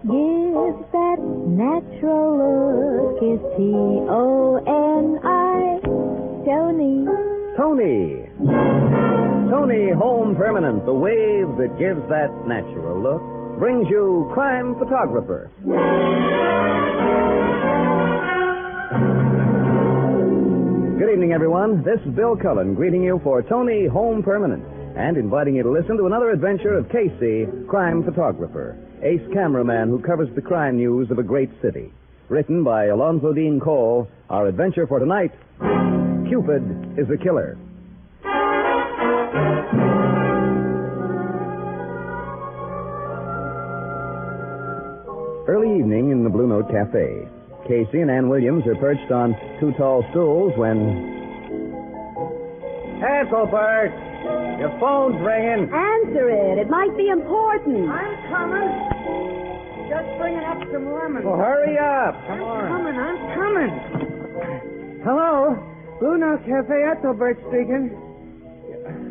that gives that natural look is Toni. Toni Home Permanent, the wave that gives that natural look, brings you Crime Photographer. Good evening, everyone. This is Bill Cullen greeting you for Toni Home Permanent and inviting you to listen to another adventure of Casey, Crime Photographer, ace cameraman who covers the crime news of a great city. Written by Alonzo Dean Cole, our adventure for tonight, Cupid is a Killer. Early evening in the Blue Note Cafe. Casey and Ann Williams are perched on two tall stools when... Hasselbert! Your phone's ringing. Answer it. It might be important. I'm coming. Just bringing up some lemons. Well, hurry up. Come on. I'm coming. Hello? Blue Note Cafe, Ethelbert speaking.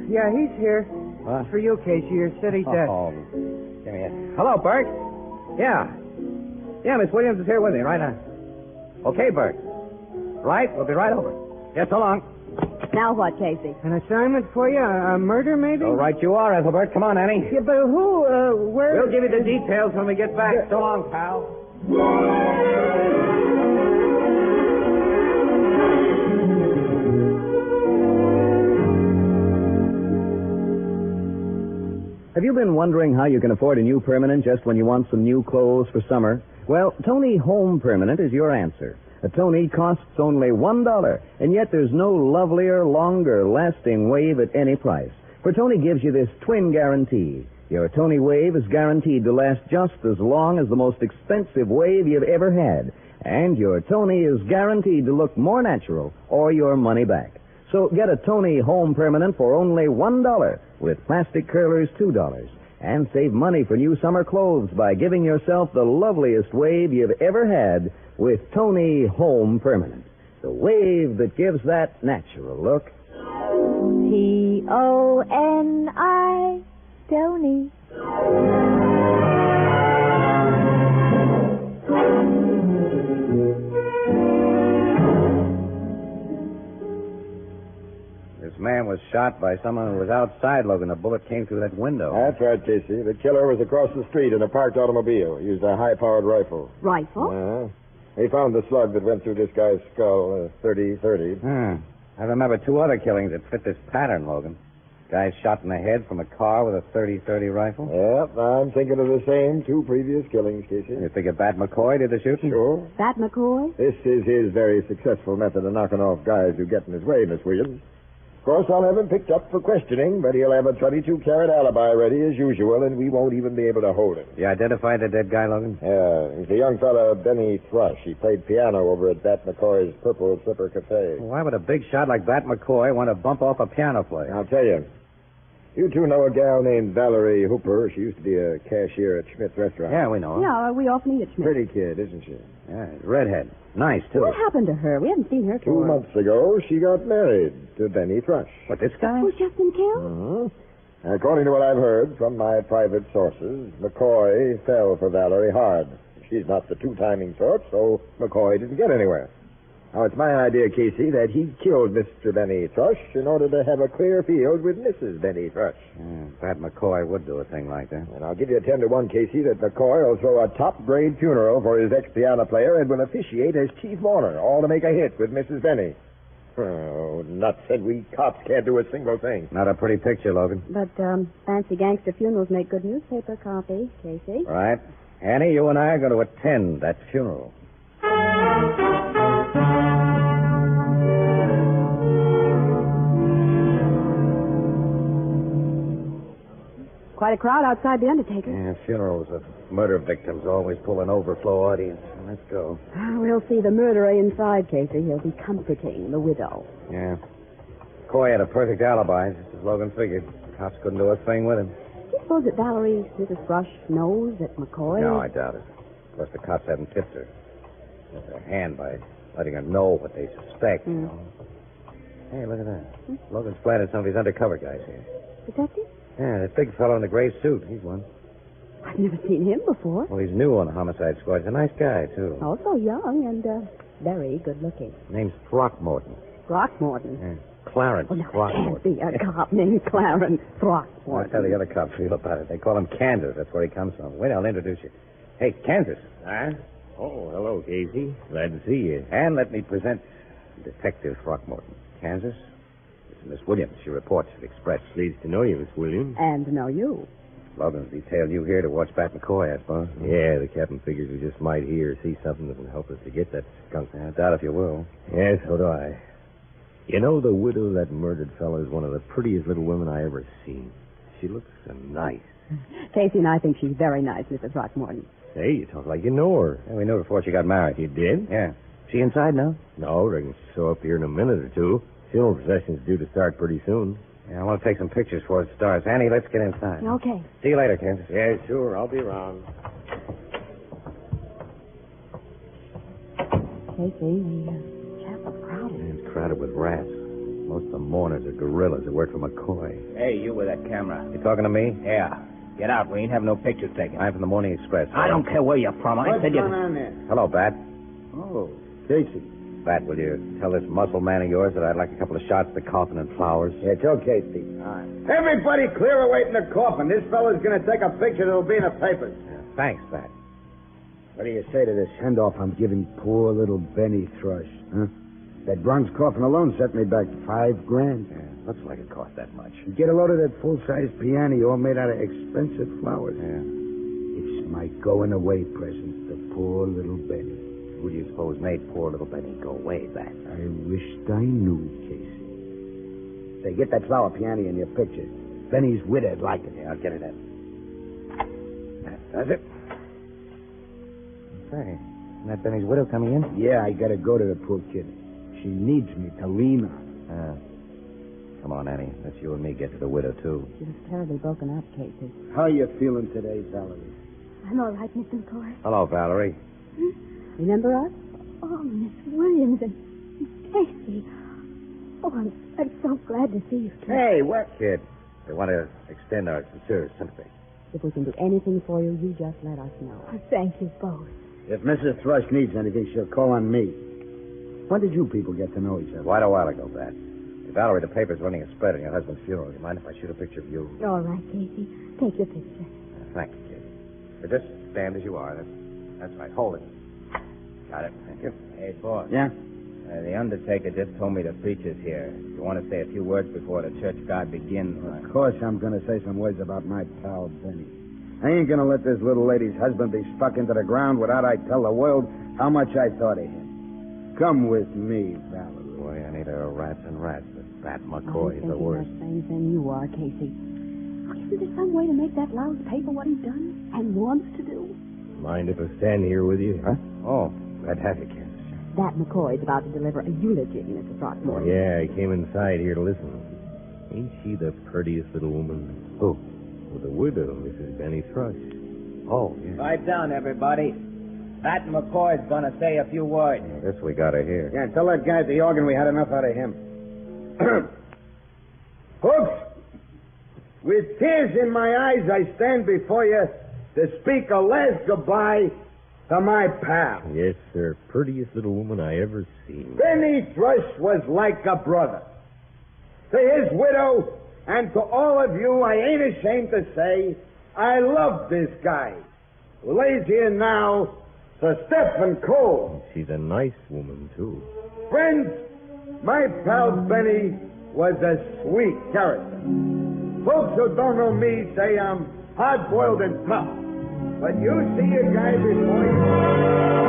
Yeah, he's here. What? For you, Casey, your city desk. Oh, give me a... Hello, Bert. Yeah, Miss Williams is here with me right now. Okay, Bert. Right, we'll be right over. Yes, so long. Now what, Casey? An assignment for you? A murder, maybe? So right you are, Ethelbert. Come on, Annie. Yeah, but who, where... We'll give you the details when we get back. So long, pal. Have you been wondering how you can afford a new permanent just when you want some new clothes for summer? Well, Toni Home Permanent is your answer. A Toni costs only $1, and yet there's no lovelier, longer, lasting wave at any price. For Toni gives you this twin guarantee. Your Toni wave is guaranteed to last just as long as the most expensive wave you've ever had. And your Toni is guaranteed to look more natural or your money back. So get a Toni Home Permanent for only $1 with plastic curlers $2. And save money for new summer clothes by giving yourself the loveliest wave you've ever had with Toni Home Permanent. The wave that gives that natural look. Toni. Toni. This man was shot by someone who was outside, Logan. A bullet came through that window. That's right, Casey. The killer was across the street in a parked automobile. He used a high-powered rifle. Rifle? He found the slug that went through this guy's skull, 30-30. I remember two other killings that fit this pattern, Logan. Guy shot in the head from a car with a 30-30 rifle. Yep, I'm thinking of the same two previous killings, Casey. You think of Bat McCoy did the shooting? Sure. Bat McCoy? This is his very successful method of knocking off guys who get in his way, Miss Williams. Of course, I'll have him picked up for questioning, but he'll have a 22-carat alibi ready as usual, and we won't even be able to hold him. You identified the dead guy, Logan? Yeah, he's a young fella, Benny Thrush. He played piano over at Bat McCoy's Purple Slipper Cafe. Why would a big shot like Bat McCoy want to bump off a piano player? I'll tell you. You two know a gal named Valerie Hooper. She used to be a cashier at Schmidt's restaurant. Yeah, we know her. Yeah, we often eat at Schmidt. Pretty kid, isn't she? Yeah, redhead. Nice, too. What happened to her? We haven't seen her 2 months ago, she got married to Benny Thrush. What, this guy? Who's just been killed? Mm-hmm. According to what I've heard from my private sources, McCoy fell for Valerie hard. She's not the two-timing sort, so McCoy didn't get anywhere. Now, it's my idea, Casey, that he killed Mr. Benny Thrush in order to have a clear field with Mrs. Benny Thrush. Bat McCoy would do a thing like that. And I'll give you a 10-to-1, Casey, that McCoy will throw a top-grade funeral for his ex-piano player and will officiate as chief mourner, all to make a hit with Mrs. Benny. Oh, nuts, and we cops can't do a single thing. Not a pretty picture, Logan. But, fancy gangster funerals make good newspaper copy, Casey. Right. Annie, you and I are going to attend that funeral. Quite a crowd outside the undertaker. Yeah, funerals of murder victims always pull an overflow audience. Let's go. We'll see the murderer inside, Casey. He'll be comforting the widow. Yeah. Coy had a perfect alibi, just as Logan figured. Cops couldn't do a thing with him. Do you suppose that Valerie, Mrs. Thrush, knows that McCoy... No, I doubt it. Of course, the cops haven't tipped her. With their hand by letting her know what they suspect, you know. Hey, look at that. Logan's planted some of his undercover guys here. Detective? Yeah, that big fellow in the gray suit. He's one. I've never seen him before. Well, he's new on the homicide squad. He's a nice guy, too. Also young and very good looking. Name's Throckmorton. Throckmorton. Yeah. Clarence Oh, no, Throckmorton. can't be a cop named Clarence Throckmorton. That's how the other cops feel about it. They call him Kansas. That's where he comes from. Wait, I'll introduce you. Hey, Kansas. Huh? Oh, hello, Casey. Glad to see you. And let me present Detective Throckmorton. Kansas, this is Miss Williams. She reports at Express. Pleased to know you, Miss Williams. And to know you. Logan's detailed you here to watch Bat McCoy, I suppose. Yeah, the captain figures we just might hear or see something that will help us to get that skunk. I doubt if you will. Yes, so do I. You know, the widow of that murdered fellow is one of the prettiest little women I ever seen. She looks so nice. Casey and I think she's very nice, Mrs. Throckmorton. Hey, you talk like you know her. Yeah, we knew before she got married. You did? Yeah. She inside now? No, reckon she'll show up here in a minute or two. Funeral procession's due to start pretty soon. Yeah, I want to take some pictures for it starts. Annie, let's get inside. Okay. See you later, Kansas. Yeah, sure. I'll be around. Casey, the chapel's crowded. It's crowded with rats. Most of the mourners are gorillas that work for McCoy. Hey, you with that camera. You talking to me? Yeah. Get out. We ain't having no pictures taken. I'm from the Morning Express. I don't care where you're from. I What's said going you... on there? Hello, Bat. Oh, Casey. Bat, will you tell this muscle man of yours that I'd like a couple of shots of the coffin and flowers? Yeah, it's okay, Steve. All right. Everybody clear away from the coffin. This fellow's going to take a picture that'll be in the papers. Yeah, thanks, Bat. What do you say to this handoff I'm giving poor little Benny Thrush, huh? That bronze coffin alone set me back $5,000. Yeah, looks like it cost that much. You get a load of that full-size piano all made out of expensive flowers. Yeah. It's my going-away present to poor little Benny. Who do you suppose made poor little Benny go away, Bat? I wished I knew, Casey. Say, get that flower piano in your picture. Benny's widow'd like it. Yeah, I'll get it in. That does it. Say, isn't that Benny's widow coming in? Yeah, I gotta go to the poor kid. She needs me to lean on. Come on, Annie. Let's you and me get to the widow, too. She was terribly broken up, Casey. How you feeling today, Valerie? I'm all right, Mr. McCoy. Hello, Valerie. Remember us? Oh, Miss Williams and Casey. Oh, I'm so glad to see you. Hey, what? Kid, we want to extend our sincere sympathy. If we can do anything for you, you just let us know. Oh, thank you both. If Mrs. Thrush needs anything, she'll call on me. When did you people get to know each other? Quite a while ago, Bat. Hey, Valerie, the paper's running a spread on your husband's funeral. You mind if I shoot a picture of you? All right, Casey. Take your picture. Thank you, kid. So just stand as you are. That's right. Hold it. Got it. Thank you. Hey, boss. Yeah? The undertaker just told me the preacher's here. You want to say a few words before the church guard begins? Of course I'm going to say some words about my pal, Benny. I ain't going to let this little lady's husband be stuck into the ground without I tell the world how much I thought of him. Come with me, Valerie. Boy, I need a rats and rats, but Bat I'm McCoy is thinking the worst. the same thing you are, Casey. Oh, isn't there some way to make that louse pay for what he's done and wants to do? Mind if I stand here with you? Huh? Oh, glad to have you, Kansas. That McCoy's about to deliver a eulogy, Mrs. Throckmorton. Yeah, I came inside here to listen. Ain't she the prettiest little woman? Who? Well, the widow, Mrs. Benny Thrush. Oh, yeah. Pipe down, everybody. Pat McCoy's going to say a few words. This we got to hear. Yeah, tell that guy at the organ we had enough out of him. Folks, with tears in my eyes, I stand before you to speak a last goodbye to my pal. Yes, sir. Prettiest little woman I ever seen. Benny Thrush was like a brother. To his widow and to all of you, I ain't ashamed to say I love this guy who lays here now, Sir Stephen Cole. She's a nice woman, too. Friends, my pal Benny was a sweet character. Folks who don't know me say I'm hard-boiled and tough. But you see a guy before you...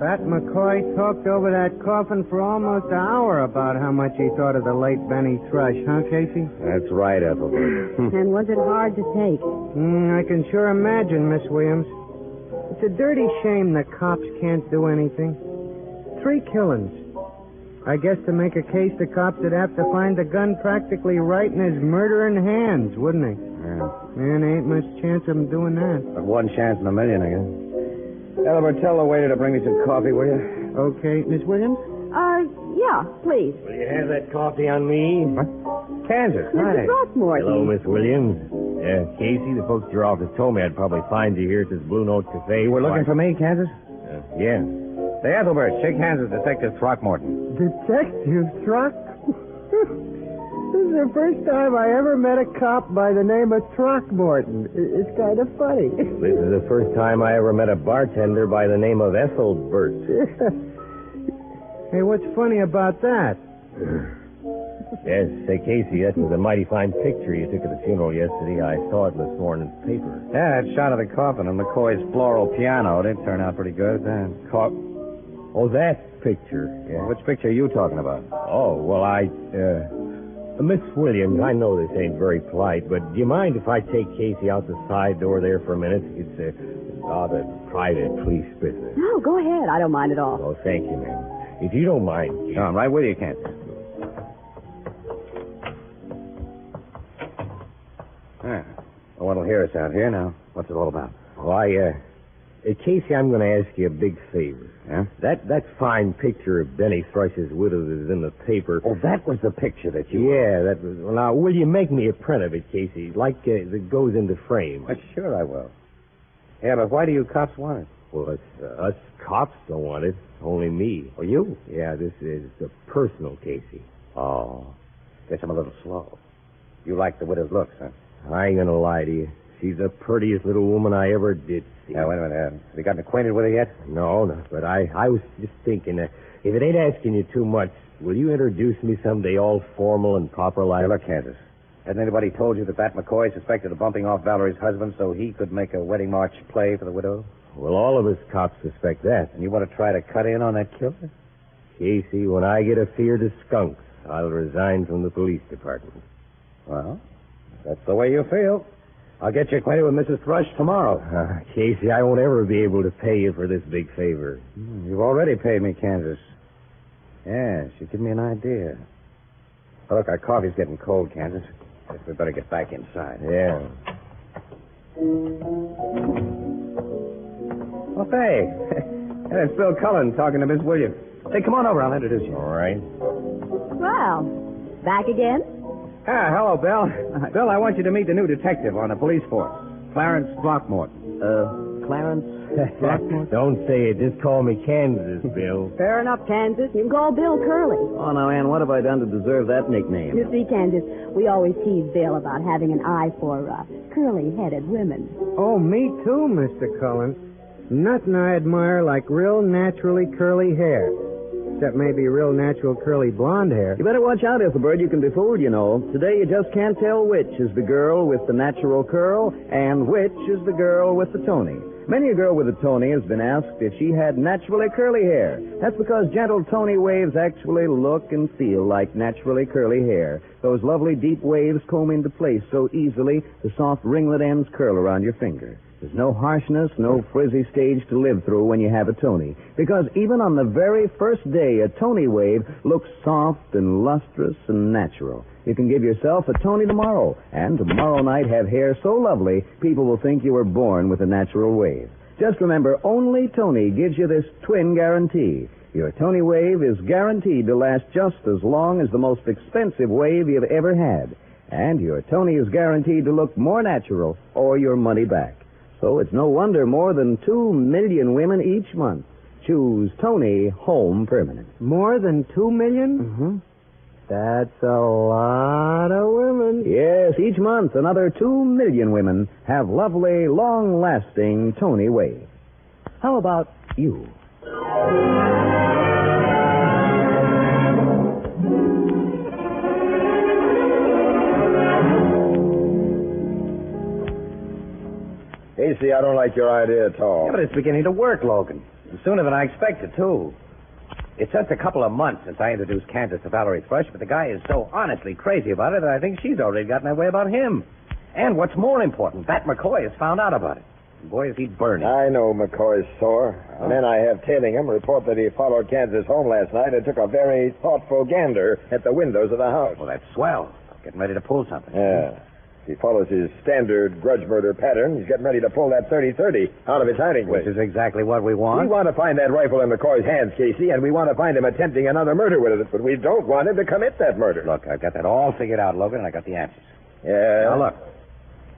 Pat McCoy talked over that coffin for almost an hour about how much he thought of the late Benny Thrush, huh, Casey? That's right, Ethelbert. And was it hard to take? I can sure imagine, Miss Williams. It's a dirty shame the cops can't do anything. 3 killings. I guess to make a case, the cops would have to find the gun practically right in his murdering hands, wouldn't they? Yeah. Man, ain't much chance of him doing that. But one chance in a million, I guess. Ethelbert, tell the waiter to bring me some coffee, will you? Okay, Miss Williams? Yeah, please. Will you have that coffee on me? Kansas, Mr. Throckmorton. Hello, Miss Williams. Casey, the folks at your office told me I'd probably find you here at this Blue Note Cafe. You were looking for me, Kansas? Yeah. Say, Ethelbert, shake hands with Detective Throckmorton. Detective Throck? This is the first time I ever met a cop by the name of Throckmorton. It's kind of funny. This is the first time I ever met a bartender by the name of Ethelbert. Hey, what's funny about that? Yes, say, Casey, that was a mighty fine picture you took at the funeral yesterday. I saw it in this morning's paper. Yeah, that shot of the coffin and McCoy's floral piano did turn out pretty good. Oh, that picture. Yeah. Which picture are you talking about? Oh, well, Miss Williams, I know this ain't very polite, but do you mind if I take Casey out the side door there for a minute? It's rather private police business. No, go ahead. I don't mind at all. Oh, thank you, ma'am. If you don't mind, Casey. No, I'm right with you, Kansas. Ah, no one will hear us out here now. What's it all about? Oh, Casey, I'm going to ask you a big favor. Yeah? That fine picture of Benny Thrush's widow that is in the paper. Oh, that was the picture that you... Yeah, that was... Well, now, will you make me a print of it, Casey? Like that goes into frame. Well, sure I will. Yeah, but why do you cops want it? Well, us cops don't want it. Only me. Oh, you? Yeah, this is the personal, Casey. Oh. Guess I'm a little slow. You like the widow's looks, huh? I ain't going to lie to you. She's the prettiest little woman I ever did see. Now, wait a minute. Have you gotten acquainted with her yet? No, but I was just thinking, if it ain't asking you too much, will you introduce me someday all formal and proper like? Hey, look, Kansas. Hasn't anybody told you that McCoy suspected of bumping off Valerie's husband so he could make a wedding march play for the widow? Well, all of us cops suspect that. And you want to try to cut in on that killer? Casey, when I get afeard of skunks, I'll resign from the police department. Well, that's the way you feel. I'll get you acquainted with Mrs. Thrush tomorrow. Casey, I won't ever be able to pay you for this big favor. You've already paid me, Kansas. Yes, you give me an idea. Oh, look, our coffee's getting cold, Kansas. Guess we better get back inside. Yeah. Oh, say. It's Bill Cullen talking to Miss Williams. Hey, come on over. I'll introduce you. All right. Well, back again? Hello, Bill. Bill, I want you to meet the new detective on the police force, Clarence Throckmorton. Clarence? Don't say it. Just call me Kansas, Bill. Fair enough, Kansas. You can call Bill Curly. Oh, now, Ann, what have I done to deserve that nickname? You see, Kansas, we always tease Bill about having an eye for curly-headed women. Oh, me too, Mr. Cullen. Nothing I admire like real naturally curly hair. Except maybe real natural curly blonde hair. You better watch out, Ethelbert. You can be fooled, you know. Today you just can't tell which is the girl with the natural curl and which is the girl with the Tony. Many a girl with a Tony has been asked if she had naturally curly hair. That's because gentle Tony waves actually look and feel like naturally curly hair. Those lovely deep waves comb into place so easily the soft ringlet ends curl around your finger. There's no harshness, no frizzy stage to live through when you have a Tony. Because even on the very first day, a Tony wave looks soft and lustrous and natural. You can give yourself a Tony tomorrow, and tomorrow night have hair so lovely, people will think you were born with a natural wave. Just remember, only Tony gives you this twin guarantee. Your Tony wave is guaranteed to last just as long as the most expensive wave you've ever had. And your Tony is guaranteed to look more natural or your money back. So it's no wonder more than 2 million women each month choose Tony Home Permanent. More than 2 million? Mm-hmm. That's a lot of women. Yes, each month another 2 million women have lovely, long-lasting Tony wave. How about you? Casey, I don't like your idea at all. Yeah, but it's beginning to work, Logan. And sooner than I expected, too. It's just a couple of months since I introduced Kansas to Valerie Thrush, but the guy is so honestly crazy about it that I think she's already gotten her way about him. And what's more important, Bat McCoy has found out about it. And boy, is he burning. I know McCoy's sore. The men I have tailing him report that he followed Kansas home last night and took a very thoughtful gander at the windows of the house. Well, that's swell. Getting ready to pull something. Yeah. If he follows his standard grudge murder pattern, he's getting ready to pull that 30-30 out of its hiding place. Which is exactly what we want. We want to find that rifle in McCoy's hands, Casey, and we want to find him attempting another murder with it, but we don't want him to commit that murder. Look, I've got that all figured out, Logan, and I got the answers. Yeah? Now, look.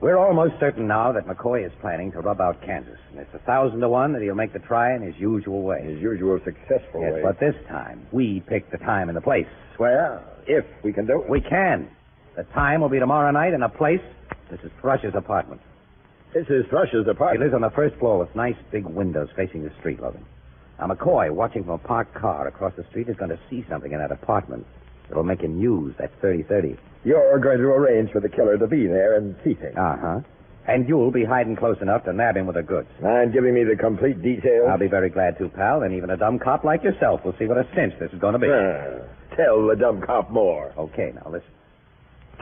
We're almost certain now that McCoy is planning to rub out Kansas. And it's 1,000 to 1 that he'll make the try in his usual way. His usual successful Yes, way. but this time, we picked the time and the place. Well, if we can do it. We can. The time will be tomorrow night, and the place, this is Thrush's apartment. This is Thrush's He apartment. lives on the first floor with nice big windows facing the street, Logan. Now, McCoy, watching from a parked car across the street, is going to see something in that apartment that'll make him use that 30-30. You're going to arrange for the killer to be there and see things. Uh-huh. And you'll be hiding close enough to nab him with the goods. Mind giving me the complete details? I'll be very glad to, pal. And even a dumb cop like yourself will see what a cinch this is going to be. Tell the dumb cop more. Okay, now listen.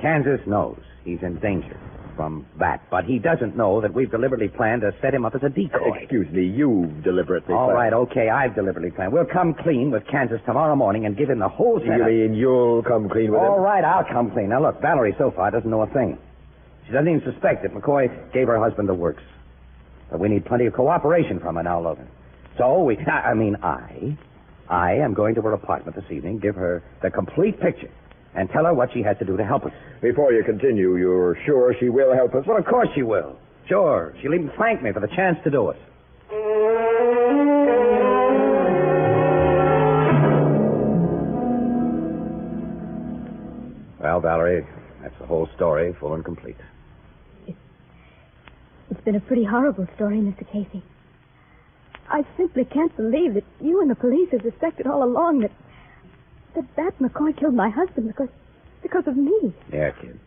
Kansas knows he's in danger from that, but he doesn't know that we've deliberately planned to set him up as a decoy. Excuse me, you've deliberately All planned. right, okay, I've deliberately planned. We'll come clean with Kansas tomorrow morning and give him the whole You setup. mean you'll come clean with All him? right, I'll come clean. Now, look, Valerie so far doesn't know a thing. She doesn't even suspect that McCoy gave her husband the works. But we need plenty of cooperation from her now, Logan. So I am going to her apartment this evening, give her the complete picture, and tell her what she has to do to help us. Before you continue, you're sure she will help us? Well, of course she will. Sure. She'll even thank me for the chance to do it. Well, Valerie, that's the whole story, full and complete. It's been a pretty horrible story, Mr. Casey. I simply can't believe that you and the police have suspected all along that McCoy killed my husband because of me. Yeah, kid.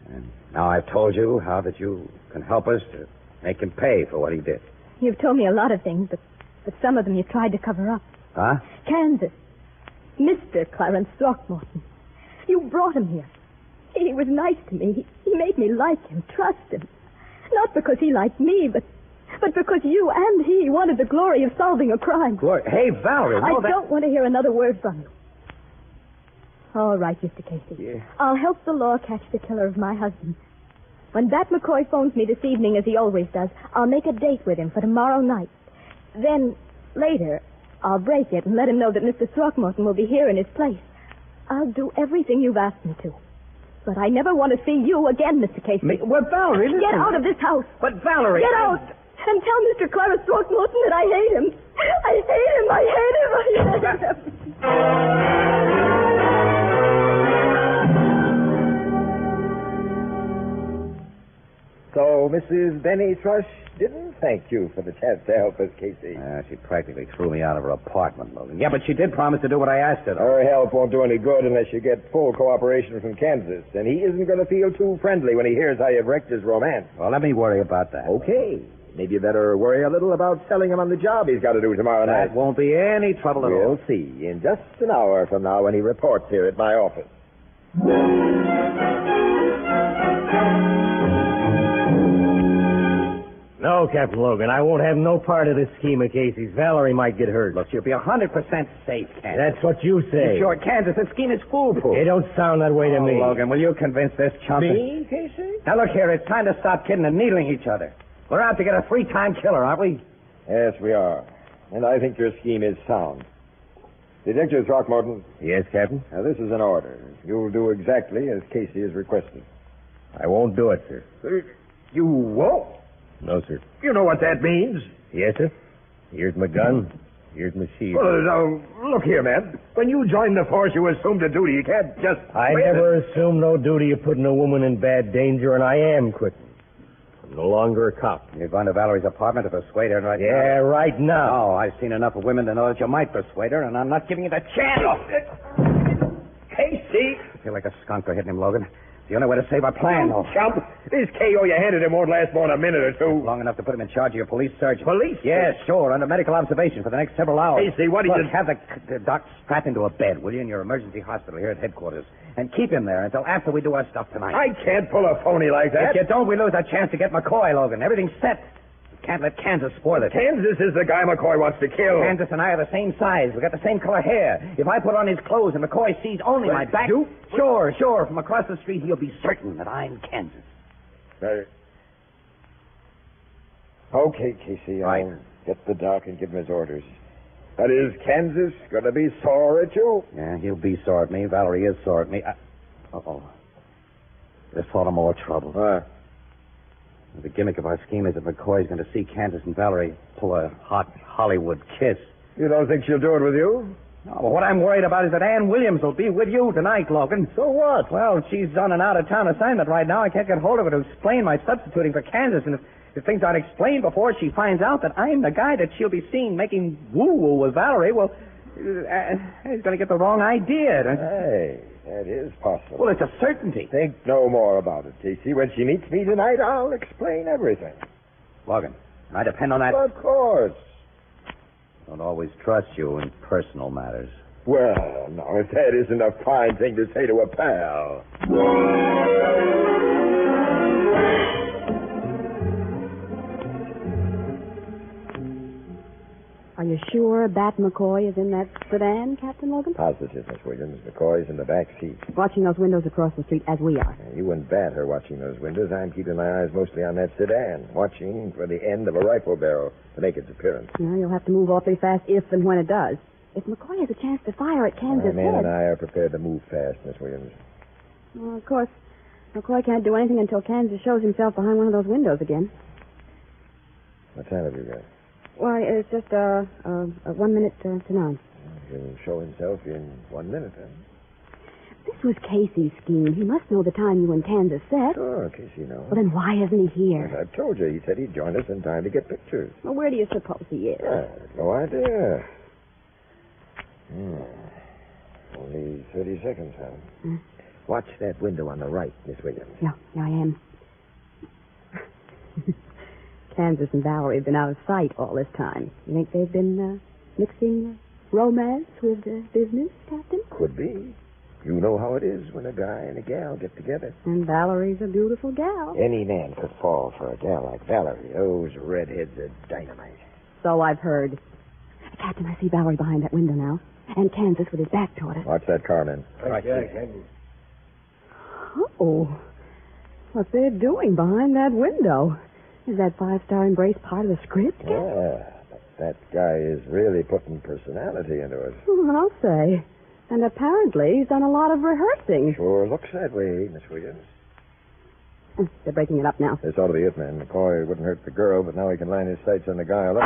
And now I've told you how that you can help us to make him pay for what he did. You've told me a lot of things, but some of them you've tried to cover up. Huh? Kansas. Mr. Clarence Throckmorton. You brought him here. He was nice to me. He made me like him, trust him. Not because he liked me, but because you and he wanted the glory of solving a crime. Glory. Hey, Valerie. I don't want to hear another word from you. All right, Mr. Casey. Yeah. I'll help the law catch the killer of my husband. When Bat McCoy phones me this evening, as he always does, I'll make a date with him for tomorrow night. Then, later, I'll break it and let him know that Mr. Throckmorton will be here in his place. I'll do everything you've asked me to. But I never want to see you again, Mr. Casey. Well, Valerie, listen. Get out of this house. But, Valerie... Get out and tell Mr. Clarence Throckmorton that I hate him. I hate him. I hate him. I hate him. So Mrs. Benny Thrush didn't thank you for the chance to help us, Casey. She practically threw me out of her apartment, Logan. Yeah, but she did promise to do what I asked her. Her help won't do any good unless you get full cooperation from Kansas. And he isn't going to feel too friendly when he hears how you've wrecked his romance. Well, let me worry about that. Okay. Maybe you better worry a little about selling him on the job he's got to do tomorrow night. That won't be any trouble at all. We'll see in just an hour from now when he reports here at my office. No, Captain Logan, I won't have no part of this scheme of Casey's. Valerie might get hurt. Look, you'll be 100% safe, Kansas. That's what you say. Sure, Kansas, this scheme is foolproof. It don't sound that way to me. Logan, will you convince this chump? Me, Casey? Now, look here, it's time to stop kidding and needling each other. We're out to get a three-time killer, aren't we? Yes, we are. And I think your scheme is sound. Detective Throckmorton. Yes, Captain? Now, this is an order. You'll do exactly as Casey has requested. I won't do it, sir. You won't? No, sir. You know what that means? Yes, sir. Here's my gun. Here's my shield. Well, now, look here, man. When you joined the force, you assumed a duty. You can't just... I never assumed no duty of putting a woman in bad danger, and I am quitting. I'm no longer a cop. You're going to Valerie's apartment to persuade her right now? Yeah, right now. Oh, I've seen enough of women to know that you might persuade her, and I'm not giving you the chance. Casey! I feel like a skunk for hitting him, Logan. It's the only way to save our plan, though. Chump, this KO you handed him won't last more than a minute or two. Long enough to put him in charge of your police surgeon. Police? Yes, sure, under medical observation for the next several hours. Casey, what do you... Look, have the doc strapped into a bed, will you, in your emergency hospital here at headquarters, and keep him there until after we do our stuff tonight. I can't pull a phony like that. If you don't, we lose our chance to get McCoy, Logan. Everything's set. Can't let Kansas spoil it. Kansas is the guy McCoy wants to kill. Kansas and I are the same size. We got the same color hair. If I put on his clothes and McCoy sees only my back... You? Sure. From across the street, he'll be certain that I'm Kansas. Okay, Casey. I'll Right. get the doc and give him his orders. That is, Kansas going to be sore at you? Yeah, he'll be sore at me. Valerie is sore at me. Uh-oh. There's sort of more trouble. The gimmick of our scheme is that McCoy's going to see Kansas and Valerie pull a hot Hollywood kiss. You don't think she'll do it with you? No, but what I'm worried about is that Ann Williams will be with you tonight, Logan. So what? Well, she's on an out-of-town assignment right now. I can't get hold of her to explain my substituting for Kansas, and if things aren't explained before she finds out that I'm the guy that she'll be seen making woo-woo with Valerie, well, he's going to get the wrong idea. Hey, that is possible. Well, it's a certainty. Think no more about it, Casey. When she meets me tonight, I'll explain everything. Logan, I depend on that. Of course. Don't always trust you in personal matters. Well, now, if that isn't a fine thing to say to a pal. Are you sure Bat McCoy is in that sedan, Captain Logan? Positive, Miss Williams. McCoy's in the back seat. Watching those windows across the street as we are. You and Bat are watching those windows. I'm keeping my eyes mostly on that sedan, watching for the end of a rifle barrel to make its appearance. Well, you'll have to move awfully fast if and when it does. If McCoy has a chance to fire at Kansas' My man head... and I are prepared to move fast, Miss Williams. Well, of course, McCoy can't do anything until Kansas shows himself behind one of those windows again. What time have you got? Why, it's just 1 minute to 9. He'll show himself in 1 minute, then. This was Casey's scheme. He must know the time you and Kansas set. Sure, Casey knows. Well, then why isn't he here? As I've told you, he said he'd join us in time to get pictures. Well, where do you suppose he is? No idea. Only 30 seconds, huh? Watch that window on the right, Miss Williams. Yeah, I am. Kansas and Valerie have been out of sight all this time. You think they've been mixing romance with business, Captain? Could be. You know how it is when a guy and a gal get together. And Valerie's a beautiful gal. Any man could fall for a gal like Valerie. Those redheads are dynamite. So I've heard. Captain, I see Valerie behind that window now. And Kansas with his back toward us. Watch that car, man. Right, Oh, what they're doing behind that window. Is that five-star embrace part of the script? Yeah, but that guy is really putting personality into it. Well, I'll say. And apparently he's done a lot of rehearsing. Sure looks that way, Miss Williams. They're breaking it up now. This ought to be it, man. McCoy wouldn't hurt the girl, but now he can line his sights on the guy. Look.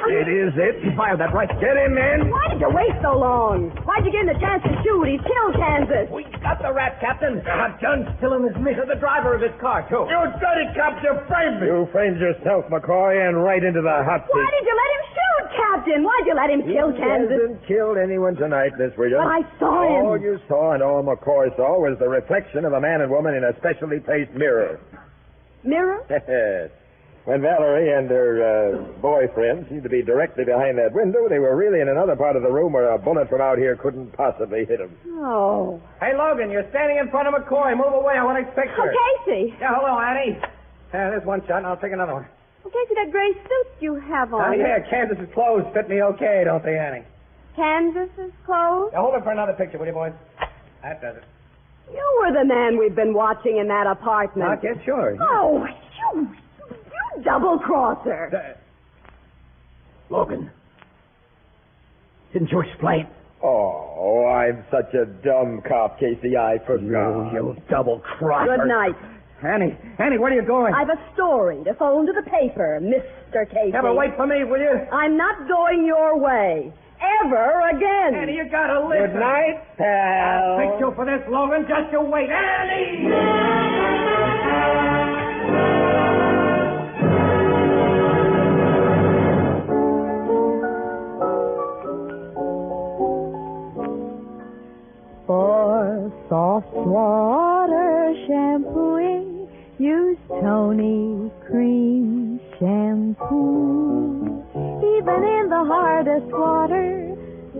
It is it. He fired that right. Get him, man. Why did you wait so long? Why'd you give him the chance to shoot? He's killed Kansas. We got the rat, Captain. Our gun's still in his mitt. The driver of his car, too. You dirty cops, you framed me. You framed yourself, McCoy, and right into the hot seat. Why did you let him shoot, Captain? Why'd you let him kill He Kansas? hasn't killed anyone tonight, Miss Williams. But I saw him. All you saw and all McCoy saw was the reflection of a man and woman in a specially placed mirror. Mirror? When Valerie and her boyfriend seemed to be directly behind that window, they were really in another part of the room where a bullet from out here couldn't possibly hit them. Oh. Hey, Logan, you're standing in front of McCoy. Move away. I want to expect Oh, her. Casey. Yeah, hello, Annie. There's one shot, and I'll take another one. Oh, Casey, that gray suit you have on. Yeah, Kansas's clothes fit me okay, don't they, Annie? Kansas's clothes? Now, hold it for another picture, will you, boys? That does it. You were the man we've been watching in that apartment. Not yet, sure. Oh, you double-crosser. Logan. Didn't you explain? Oh, I'm such a dumb cop, Casey. I forgot. You double-crosser. Good night. Annie, where are you going? I've a story to phone to the paper, Mr. Casey. Yeah, but wait for me, will you? I'm not going your way. Ever again. Annie, you gotta listen. Good night, pal. I'll fix you for this, Logan. Just you wait. Annie! For soft water shampooing, use Tony Cream Shampoo. Even in the hardest water,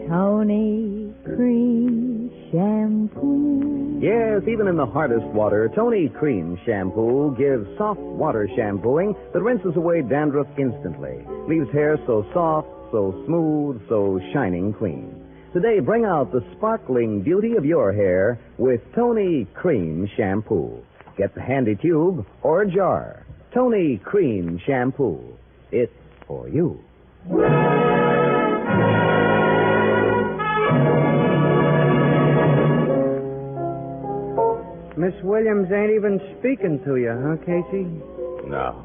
Tony Cream Shampoo. Yes, even in the hardest water, Tony Cream Shampoo gives soft water shampooing that rinses away dandruff instantly. Leaves hair so soft, so smooth, so shining clean. Today, bring out the sparkling beauty of your hair with Tony Cream Shampoo. Get the handy tube or jar. Tony Cream Shampoo. It's for you. Miss Williams ain't even speaking to you, huh, Casey? No.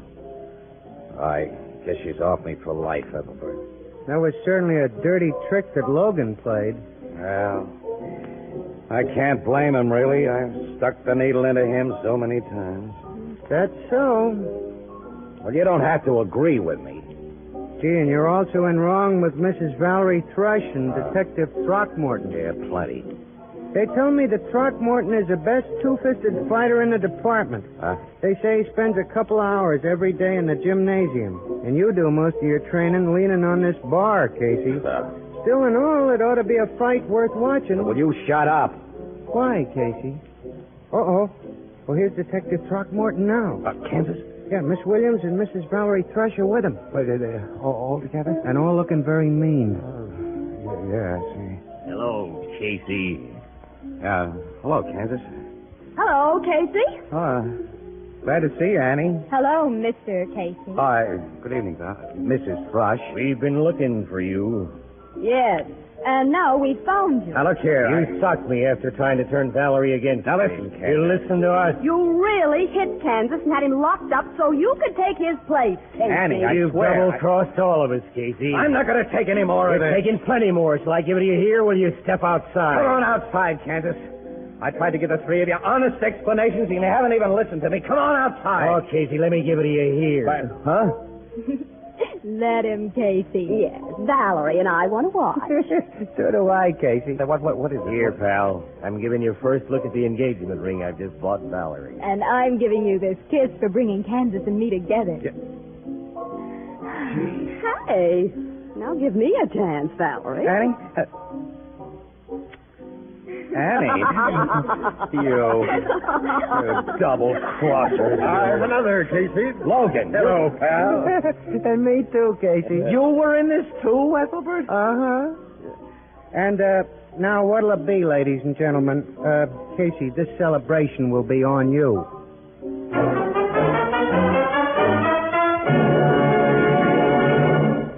I guess she's off me for life, Ethelbert. That was certainly a dirty trick that Logan played. Well, I can't blame him, really. I've stuck the needle into him so many times. That's so. Well, you don't have to agree with me. Gee, and you're also in wrong with Mrs. Valerie Thrush and Detective Throckmorton. Yeah, plenty. They tell me that Throckmorton is the best two-fisted fighter in the department. Huh? They say he spends a couple hours every day in the gymnasium. And you do most of your training leaning on this bar, Casey. Still in all, it ought to be a fight worth watching. Will you shut up? Why, Casey? Uh-oh. Well, here's Detective Throckmorton now. Kansas? Yeah, Miss Williams and Mrs. Valerie Thrush are with him. Wait, all together? And all looking very mean. Yeah, I see. Hello, Casey. Hello, Kansas. Hello, Casey. Glad to see you, Annie. Hello, Mr. Casey. Hi. Good evening, Doc. Mrs. Thrush. We've been looking for you. Yes. And now we found you. Now, look here. You sucked me after trying to turn Valerie against Now, me. listen, Kansas. You listen to us. You really hit Kansas and had him locked up so you could take his place, Casey. Annie, I You've swear. double-crossed all of us, Casey. I'm not going to take any more of You're this. taking plenty more. Shall I give it to you here or will you step outside? Come on outside, Kansas. I tried to give the three of you honest explanations, and you haven't even listened to me. Come on outside. Oh, Casey, let me give it to you here. Huh? Let him, Casey. Yes, Valerie and I want to watch. So do I, Casey. What is it? Here, pal. I'm giving you first look at the engagement ring I've just bought Valerie. And I'm giving you this kiss for bringing Kansas and me together. Hey, now give me a chance, Valerie. Annie? Annie? you double crosser. Another, Casey. Logan. Hello, pal. And me too, Casey. You were in this too, Ethelbert? Uh-huh. And, now what'll it be, ladies and gentlemen? Casey, this celebration will be on you.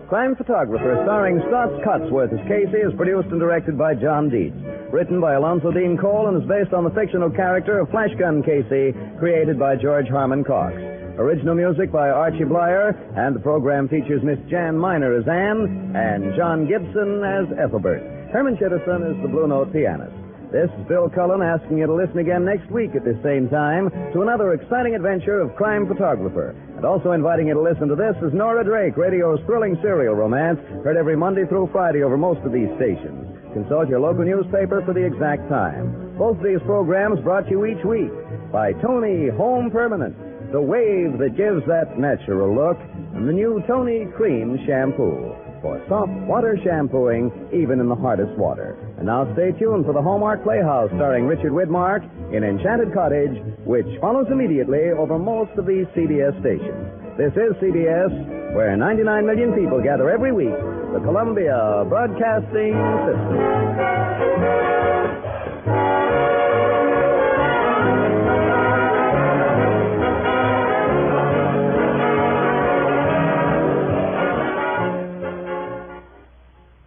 Crime Photographer, starring Stotts Cotsworth as Casey, is produced and directed by John Dietz. Written by Alonzo Dean Cole and is based on the fictional character of Flash Gun Casey, created by George Harmon Cox. Original music by Archie Blyer, and the program features Miss Jan Miner as Anne and John Gibson as Ethelbert. Herman Chittison is the Blue Note pianist. This is Bill Cullen asking you to listen again next week at this same time to another exciting adventure of Crime Photographer. And also inviting you to listen to This Is Nora Drake, radio's thrilling serial romance, heard every Monday through Friday over most of these stations. Consult your local newspaper for the exact time. Both of these programs brought to you each week by Tony Home Permanent, the wave that gives that natural look, and the new Tony Cream Shampoo for soft water shampooing, even in the hardest water. And now stay tuned for the Hallmark Playhouse, starring Richard Widmark in Enchanted Cottage, which follows immediately over most of these CBS stations. This is CBS, where 99 million people gather every week, the Columbia Broadcasting System.